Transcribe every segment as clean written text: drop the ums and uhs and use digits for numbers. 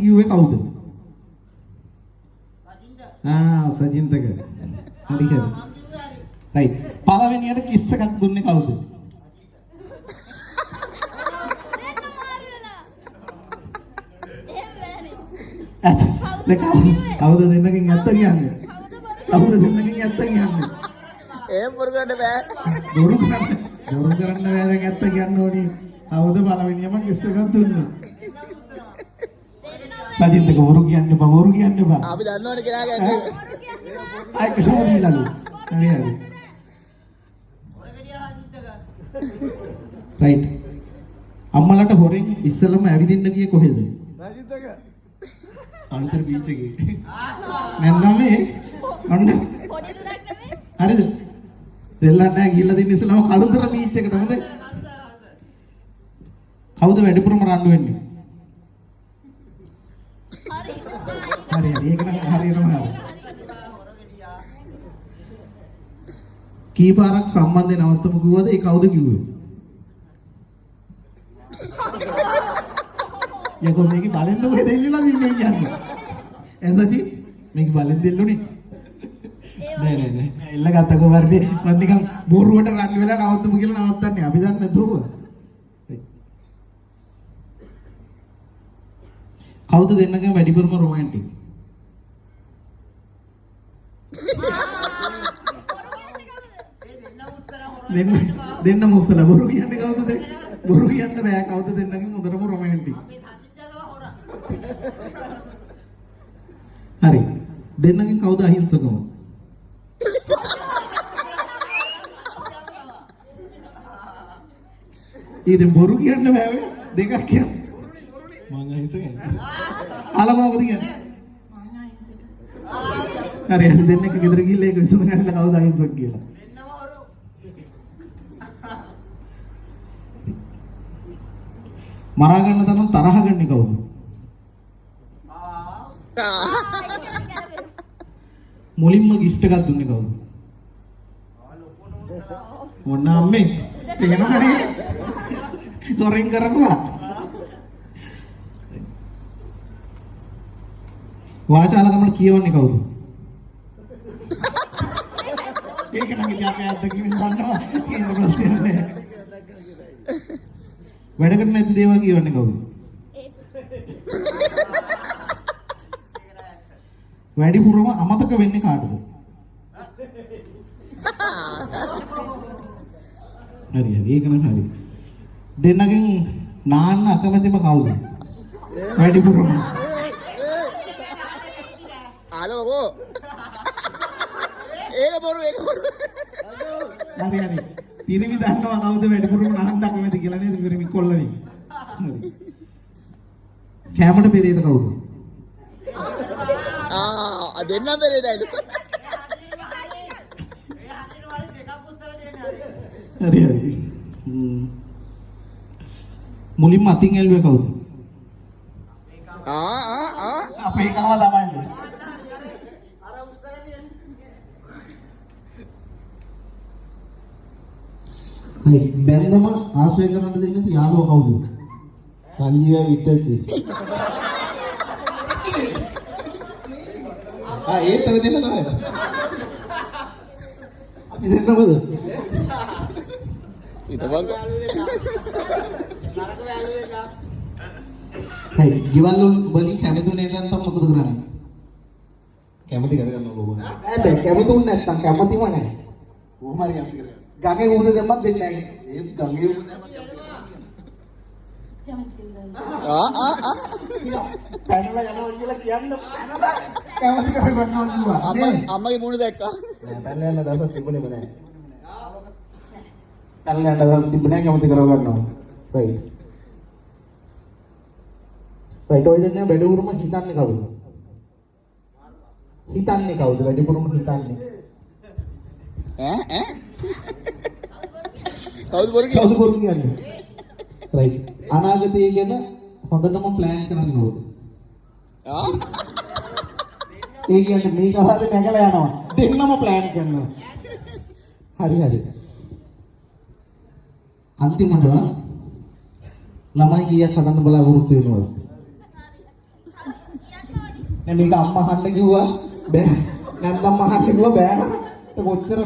කිව්වේ කවුද? සජින්තක. හරි හරි. රයිට්. පළවෙනියට කිස් එකක් දුන්නේ කවුද? කවුද දෙන්නකින් ඇත්ත කියන්නේ? කවුද දෙන්නකින් ඇත්ත කියන්නේ? බොරු කරන්න බෑ. බොරු කරන්න බෑ දැන් ඇත්ත කියන්න ඕනේ. කවුද පළවෙනියම කිස් එකක් දුන්නේ? සජින්තක බොරු කියන්න එපා. බොරු කියන්න එපා. අපි දන්නවනේ කෙනා ගන්නේ. අය කොහොමද ඊළඟ? හරි හරි. රයිට්. අම්මලාට හොරෙන් ඉස්සෙල්ලම ඇවිදින්න ගියේ කොහෙද? සජින්තක. අනුතර බීච් එකේ. නැන්නම් මේ අන්න පොඩි දුරක් නෙමෙයි. හරිද? සෙල්ලම් නැහැ ගිහිල්ලා දින්න ඉස්සෙල්ලම කළුතර බීච් එකට හොඳ. කවුද වැඩිපුරම රණ්ඩු වෙන්නේ? හරි හරි ඒක නම් හරියටම හරි. කීපාරක් සම්බන්ධේ නවත්තමු කිව්වද? ඒ කවුද කිව්වේ? යකෝ මේකේ බලෙන්ද කොහෙද ඉන්නලා දින්නේ කියන්නේ? එතනදි මේක බලෙන් දෙල්ලුනේ. නෑ. එල්ල ගත්තකෝ වර්ධේ මම නිකන් බොරුවට රන් වෙලා නවත්තමු කියලා නවත්තන්නේ. අපි දන්නේ නැතුව. කවුද දෙන්නගෙන් වැඩිපුරම රොමැන්ටික්? දෙන්න මුස්සලා බොරු කියන්නේ කවුද? බොරු කියන්න බෑ. කවුද දෙන්නගෙන් හොඳටම රොමැන්ටික්? හරි. දෙන්නගෙන් කවුද අහිංසකම? ඉතින් බොරු කියන්න බෑ. දෙකක් කියන්න. මං අහිංසකයි. ආලා කොහොමද කියන්නේ? හරි හරි දෙන්නෙක් ගෙදර ගිහිල්ලා ඒක විසඳ ගන්න කවුද අහිංසක කියලා. මරා ගන්න තරම් තරහ ගන්නේ කවුද? මුලින්ම gift එකක් දුන්නේ කවුද? මොන අම්මේ එනවනේ තොරෙන් කරපුවා. වාචාලකමට කියවන්නේ කවුද? ඒක නම් ඉතින් අත්දැකීම් ගන්නවා කියන ප්‍රශ්නේ නෑ. වැඩ කරන්න නැති දේවල් කියවන්නේ කවුද? වැඩිපුරම අමතක වෙන්නේ කාටද? හරි ඒක නම් හරි. දෙන්නගෙන් නාන්න අකමැතිම කවුද? වැඩිපුරම ආලෝ බෝ. ඒක බොරු. හරි. පිරිමි දන්නවා කවුද වැඩිපුරම නාන්න අකමැති කියලා නේද? පිරිමි කොල්ලනේ. හරි. කැමරට පෙරේද කවුද? දෙන්නම් පෙරේදයිලු. හරි. මුලින්ම අතින් ඇල්ලුවේ කවුද? අපේ කාම ළමයිලු. අර උත්තර දෙන්නේ. බැන්දම ආශ්‍රය කරන්න දෙන්නේ නැති යාළුවා කවුද? සංජීවයි විට්ටච්චි. ඒත් ඔය දෙන්න තමයි. අපි දෙන්නමද? ඉතවංග. නරක වැලුවේ එක. හරි. ගෙවල් වලින් කැමතුනේ නැත්නම් මොකද කරන්නේ? කැමති කරගන්න ඕක ඕන. බෑ කැමතුන් නැත්නම් කැමතිම නැහැ. කොහොම හරි කැමති කරගන්න. ගඟේ උහුද දැම්මත් දෙන්නේ නැහැ. ඒත් ගඟේ පැනලා යනවා කියලා කියන්න පැනලා කැමති කරගන්නවා කිව්වා. අම්මගේ මූණ දැක්කා. නෑ පැනලා යන දවසක් තිබුණේම නෑ. පැනලා යන දවසක් තිබුණේ කැමති කරගන්නවා. රයිට්. ඔය දෙන්නේ වැඩිපුරම හිතන්නේ කවුද? හිතන්නේ කවුද? වැඩිපුරම හිතන්නේ. කවුද බොරු කවුද බොරු කියන්නේ? රයිට්. අනාගතය ගැන හොඳටම ප්ලෑන් කරන්නේ කවුද? ඒ කියන්නේ මේ කතාවද නැගලා යනවා. දෙන්නම ප්ලෑන් කරනවා. හරි. අන්තිමට ළමයි කීයක් හදන්න බලාපොරොත්තු වෙනවද? නේ මේක අම්මා අහන්න කිව්වා බෑ. නැන්දම්ම අහන්න කිව්වා බෑ. ඒක කොච්චර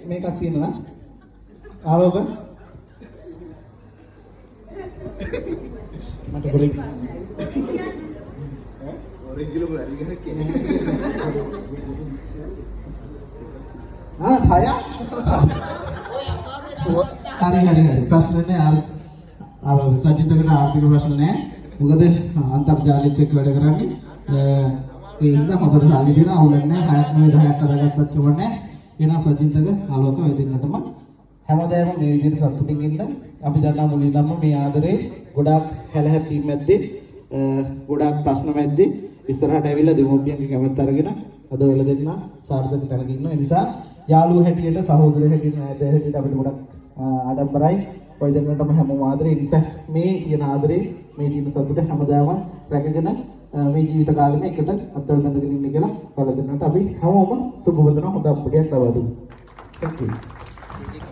මේකක් තියෙනවද? ආලෝක මට ගොරේ හය හරි ප්‍රශ්න නෑ ආලෝක සජිතකට ආර්ථික ප්‍රශ්න නෑ මොකද අන්තර්ජාලෙත් එක්ක වැඩ කරන්නේ ඒ ඉඳන් හොඳට සල්ලි දෙන අවුලක් නෑ 6ක් නෙවෙයි 10ක් කරගත්තත් චොන්නේ එහෙනම් සජිතක ආලෝක ඔය දෙන්නටම හැමදාම මේ විදිහට සතුටින් ඉන්න අපි දන්නා මුලින්දම මේ ආදරේ ගොඩාක් හැලහැප්පීම් මැද්දේ ගොඩාක් ප්‍රශ්න මැද්දේ ඉස්සරහට ඇවිල්ලා දෙමෝපියන්ගේ කැමැත්ත අරගෙන අද වෙල දෙන්න සාර්ථක තැනක ඉන්නවා. ඒ නිසා යාළුවෝ හැටියට සහෝදරයෝ හැටියට නෑදෑයෝ හැටියට අපිට ගොඩක් ආඩම්බරයි. ඔය දෙන්නටම හැමෝම ආදරේ. ඒ නිසා මේ තියෙන ආදරේ මේ තියෙන සතුට හැමදාම රැකගෙන මේ ජීවිත කාලෙම එකට අත්වල බඳගෙන ඉන්න කියලා කල දෙන්නට අපි හැමෝම සුබ වදන හොඳ අප්ඩේට් ලබා දුන්නා. Thank you.